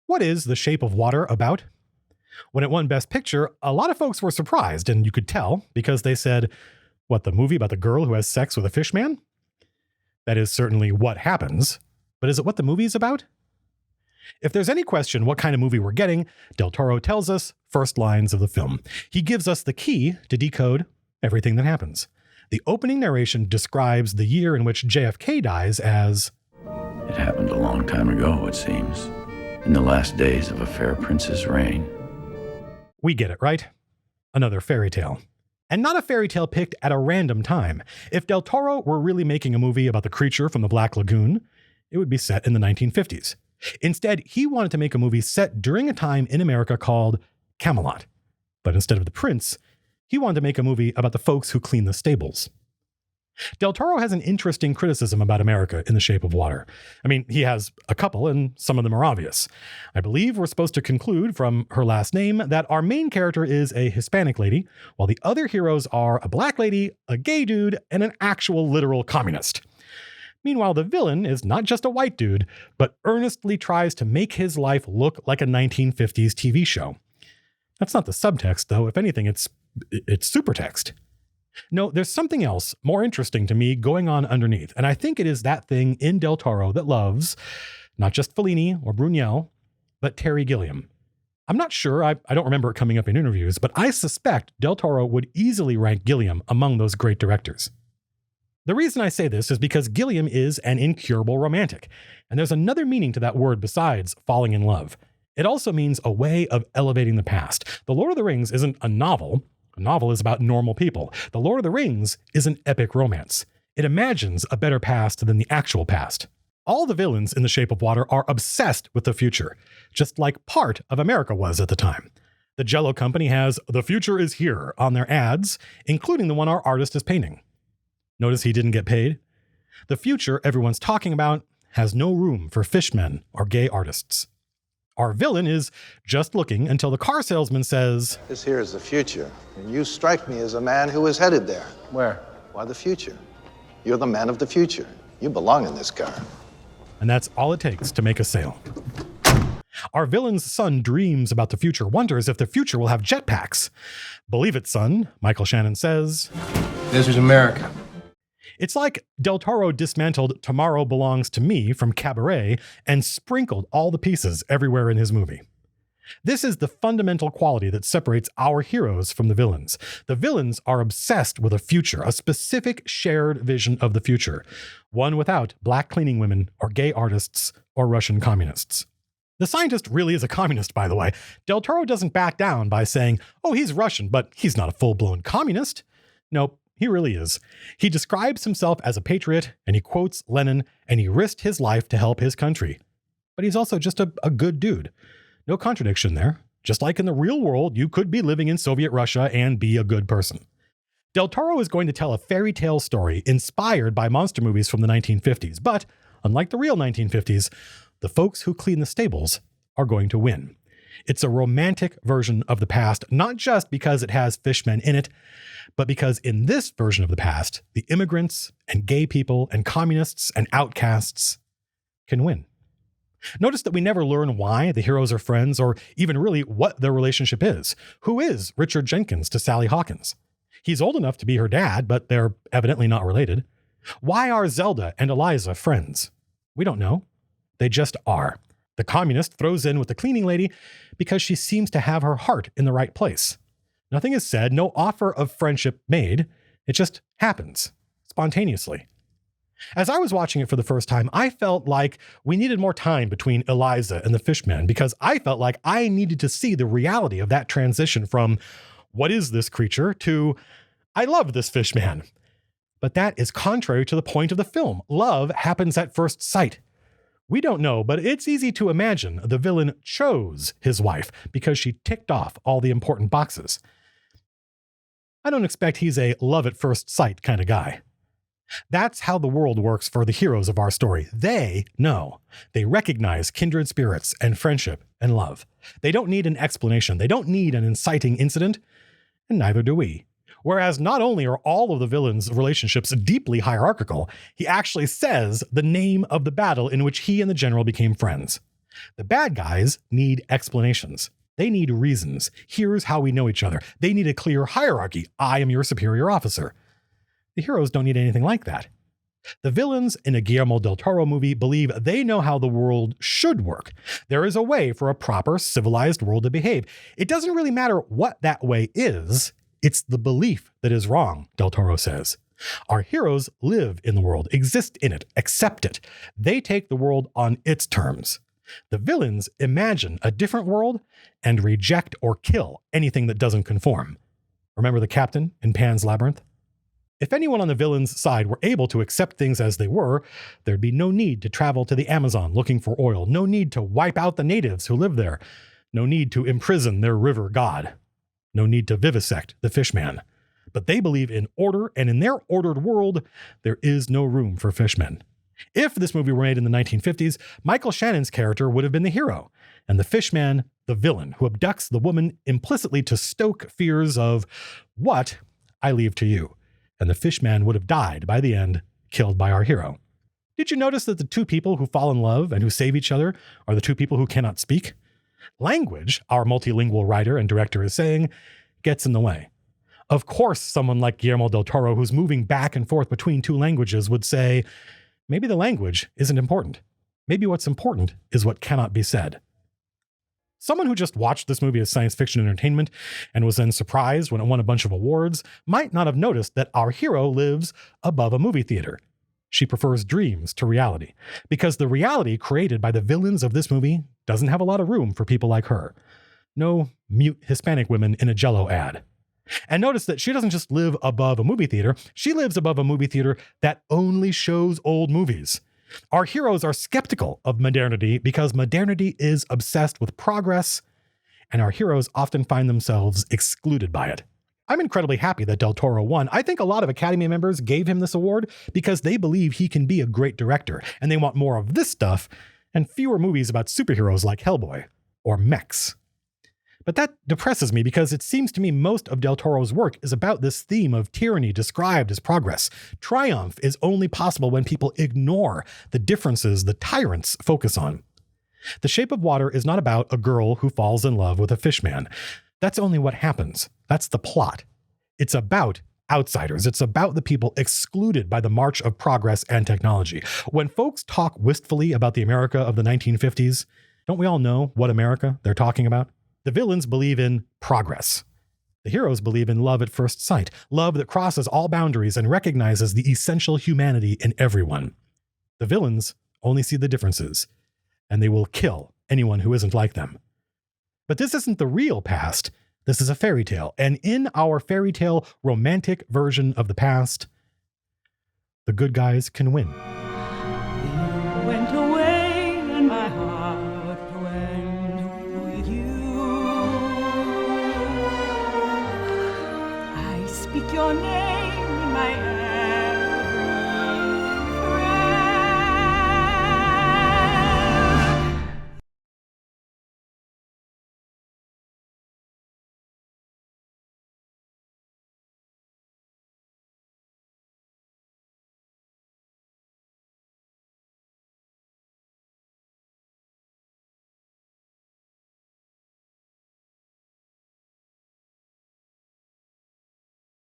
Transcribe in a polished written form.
What is The Shape of Water about? When it won Best Picture, a lot of folks were surprised, and you could tell, because they said, what, the movie about the girl who has sex with a fish man? That is certainly what happens, but is it what the movie is about? If there's any question what kind of movie we're getting, Del Toro tells us first lines of the film. He gives us the key to decode everything that happens. The opening narration describes the year in which JFK dies as... It happened a long time ago, it seems, in the last days of a fair prince's reign. We get it, right? Another fairy tale. And not a fairy tale picked at a random time. If Del Toro were really making a movie about the creature from the Black Lagoon, it would be set in the 1950s. Instead, he wanted to make a movie set during a time in America called Camelot. But instead of the prince, he wanted to make a movie about the folks who clean the stables. Del Toro has an interesting criticism about America in The Shape of Water. I mean, he has a couple, and some of them are obvious. I believe we're supposed to conclude from her last name that our main character is a Hispanic lady, while the other heroes are a black lady, a gay dude, and an actual literal communist. Meanwhile, the villain is not just a white dude, but earnestly tries to make his life look like a 1950s TV show. That's not the subtext, though. If anything, it's supertext. No, there's something else more interesting to me going on underneath, and I think it is that thing in Del Toro that loves not just Fellini or Buñuel, but Terry Gilliam. I'm not sure, I don't remember it coming up in interviews, but I suspect Del Toro would easily rank Gilliam among those great directors. The reason I say this is because Gilliam is an incurable romantic, and there's another meaning to that word besides falling in love. It also means a way of elevating the past. The Lord of the Rings isn't a novel. A novel is about normal people. The Lord of the Rings is an epic romance. It imagines a better past than the actual past. All the villains in The Shape of Water are obsessed with the future, just like part of America was at the time. The Jell-O company has "The future is here" on their ads, including the one our artist is painting. Notice he didn't get paid? The future everyone's talking about has no room for fishmen or gay artists. Our villain is just looking until the car salesman says, "This here is the future, and you strike me as a man who is headed there." "Where?" "Why, the future. You're the man of the future. You belong in this car." And that's all it takes to make a sale. Our villain's son dreams about the future, wonders if the future will have jetpacks. "Believe it, son," Michael Shannon says. "This is America." It's like Del Toro dismantled "Tomorrow Belongs to Me" from Cabaret and sprinkled all the pieces everywhere in his movie. This is the fundamental quality that separates our heroes from the villains. The villains are obsessed with a future, a specific shared vision of the future, one without black cleaning women or gay artists or Russian communists. The scientist really is a communist, by the way. Del Toro doesn't back down by saying, "Oh, he's Russian, but he's not a full-blown communist." Nope. He really is. He describes himself as a patriot, and he quotes Lenin, and he risked his life to help his country. But he's also just a good dude. No contradiction there. Just like in the real world, you could be living in Soviet Russia and be a good person. Del Toro is going to tell a fairy tale story inspired by monster movies from the 1950s, but unlike the real 1950s, the folks who clean the stables are going to win. It's a romantic version of the past, not just because it has fishmen in it, but because in this version of the past, the immigrants and gay people and communists and outcasts can win. Notice that we never learn why the heroes are friends or even really what their relationship is. Who is Richard Jenkins to Sally Hawkins? He's old enough to be her dad, but they're evidently not related. Why are Zelda and Eliza friends? We don't know. They just are. The communist throws in with the cleaning lady because she seems to have her heart in the right place. Nothing is said, no offer of friendship made. It just happens spontaneously. As I was watching it for the first time, I felt like we needed more time between Eliza and the fishman because I felt like I needed to see the reality of that transition from "what is this creature" to "I love this fishman." But that is contrary to the point of the film. Love happens at first sight. We don't know, but it's easy to imagine the villain chose his wife because she ticked off all the important boxes. I don't expect he's a love at first sight kind of guy. That's how the world works for the heroes of our story. They know. They recognize kindred spirits and friendship and love. They don't need an explanation. They don't need an inciting incident, and neither do we. Whereas not only are all of the villains' relationships deeply hierarchical, he actually says the name of the battle in which he and the general became friends. The bad guys need explanations. They need reasons. Here's how we know each other. They need a clear hierarchy. I am your superior officer. The heroes don't need anything like that. The villains in a Guillermo del Toro movie believe they know how the world should work. There is a way for a proper, civilized world to behave. It doesn't really matter what that way is. It's the belief that is wrong, del Toro says. Our heroes live in the world, exist in it, accept it. They take the world on its terms. The villains imagine a different world and reject or kill anything that doesn't conform. Remember the captain in Pan's Labyrinth? If anyone on the villains' side were able to accept things as they were, there'd be no need to travel to the Amazon looking for oil, no need to wipe out the natives who live there, no need to imprison their river god, no need to vivisect the fishman. But they believe in order, and in their ordered world, there is no room for fishmen. If this movie were made in the 1950s, Michael Shannon's character would have been the hero, and the fishman, the villain, who abducts the woman implicitly to stoke fears of what I leave to you. And the fishman would have died by the end, killed by our hero. Did you notice that the two people who fall in love and who save each other are the two people who cannot speak? Language, our multilingual writer and director is saying, gets in the way. Of course, someone like Guillermo del Toro, who's moving back and forth between two languages, would say, maybe the language isn't important. Maybe what's important is what cannot be said. Someone who just watched this movie as science fiction entertainment and was then surprised when it won a bunch of awards might not have noticed that our hero lives above a movie theater. She prefers dreams to reality, because the reality created by the villains of this movie doesn't have a lot of room for people like her. No mute Hispanic women in a Jell-O ad. And notice that she doesn't just live above a movie theater, she lives above a movie theater that only shows old movies. Our heroes are skeptical of modernity because modernity is obsessed with progress, and our heroes often find themselves excluded by it. I'm incredibly happy that Del Toro won. I think a lot of Academy members gave him this award because they believe he can be a great director, and they want more of this stuff and fewer movies about superheroes like Hellboy or mechs. But that depresses me because it seems to me most of Del Toro's work is about this theme of tyranny described as progress. Triumph is only possible when people ignore the differences the tyrants focus on. The Shape of Water is not about a girl who falls in love with a fishman. That's only what happens. That's the plot. It's about outsiders. It's about the people excluded by the march of progress and technology. When folks talk wistfully about the America of the 1950s, don't we all know what America they're talking about? The villains believe in progress. The heroes believe in love at first sight, love that crosses all boundaries and recognizes the essential humanity in everyone. The villains only see the differences, and they will kill anyone who isn't like them. But this isn't the real past. This is a fairy tale. And in our fairy tale romantic version of the past, the good guys can win.